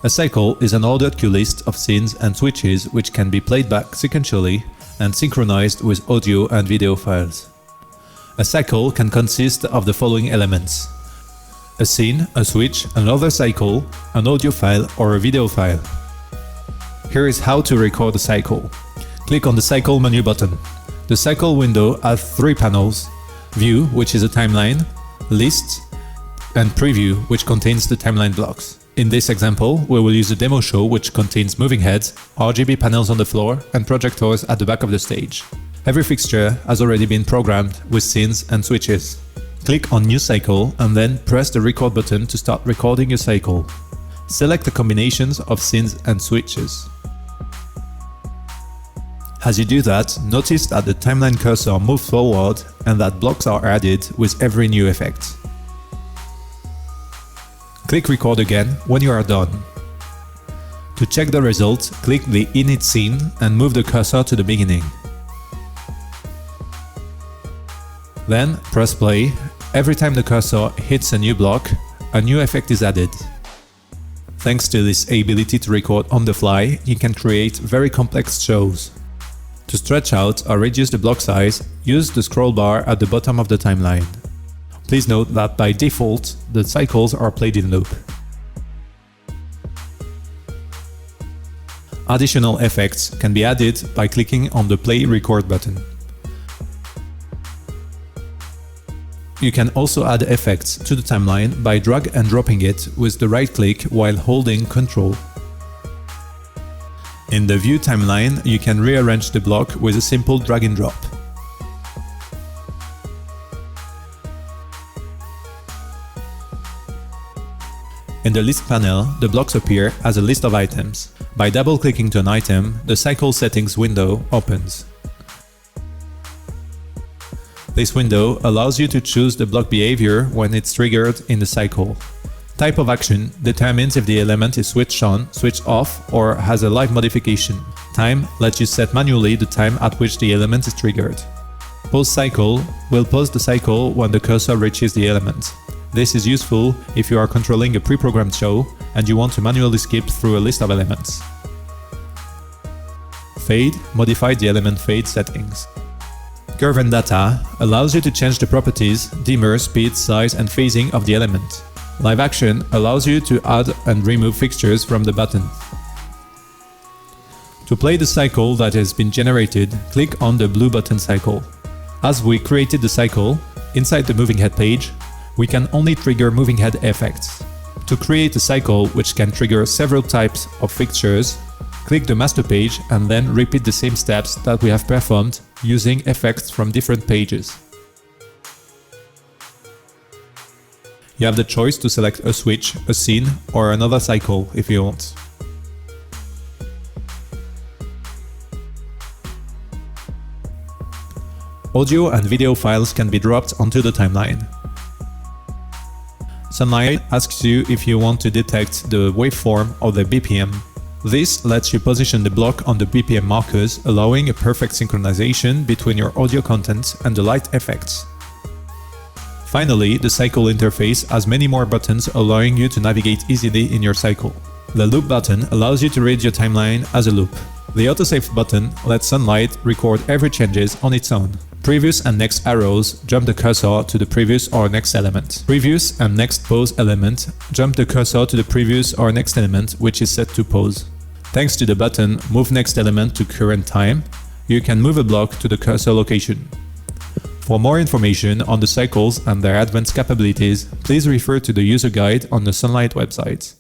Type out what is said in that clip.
A cycle is an ordered queue list of scenes and switches which can be played back sequentially and synchronized with audio and video files. A cycle can consist of the following elements: a scene, a switch, another cycle, an audio file or a video file. Here is how to record a cycle. Click on the Cycle menu button. The cycle window has 3 panels: View, which is a timeline, List, and Preview, which contains the timeline blocks. In this example, we will use a demo show which contains moving heads, RGB panels on the floor, and projectors at the back of the stage. Every fixture has already been programmed with scenes and switches. Click on New Cycle and then press the Record button to start recording your cycle. Select the combinations of scenes and switches. As you do that, notice that the timeline cursor moves forward and that blocks are added with every new effect. Click Record again when you are done. To check the results, click the Init scene and move the cursor to the beginning. Then press play. Every time the cursor hits a new block, a new effect is added. Thanks to this ability to record on the fly, you can create very complex shows. To stretch out or reduce the block size, use the scroll bar at the bottom of the timeline. Please note that by default, the cycles are played in loop. Additional effects can be added by clicking on the Play Record button. You can also add effects to the timeline by drag and dropping it with the right click while holding Ctrl. In the View timeline, you can rearrange the block with a simple drag and drop. In the List panel, the blocks appear as a list of items. By double-clicking to an item, the Cycle Settings window opens. This window allows you to choose the block behavior when it's triggered in the cycle. Type of action determines if the element is switched on, switched off, or has a live modification. Time lets you set manually the time at which the element is triggered. Pause cycle will pause the cycle when the cursor reaches the element. This is useful if you are controlling a pre-programmed show and you want to manually skip through a list of elements. Fade modifies the element fade settings. Curve and Data allows you to change the properties, dimmer, speed, size, and phasing of the element. Live Action allows you to add and remove fixtures from the button. To play the cycle that has been generated, click on the blue button Cycle. As we created the cycle, inside the moving head page, we can only trigger moving head effects. To create a cycle which can trigger several types of fixtures, click the master page and then repeat the same steps that we have performed using effects from different pages. You have the choice to select a switch, a scene, or another cycle if you want. Audio and video files can be dropped onto the timeline. Sunlite asks you if you want to detect the waveform or the BPM. This lets you position the block on the BPM markers, allowing a perfect synchronization between your audio content and the light effects. Finally, the cycle interface has many more buttons allowing you to navigate easily in your cycle. The Loop button allows you to read your timeline as a loop. The Autosave button lets Sunlite record every changes on its own. Previous and next arrows jump the cursor to the previous or next element. Previous and next pause element jump the cursor to the previous or next element, which is set to pause. Thanks to the button Move Next Element to Current Time, you can move a block to the cursor location. For more information on the cycles and their advanced capabilities, please refer to the user guide on the Sunlite website.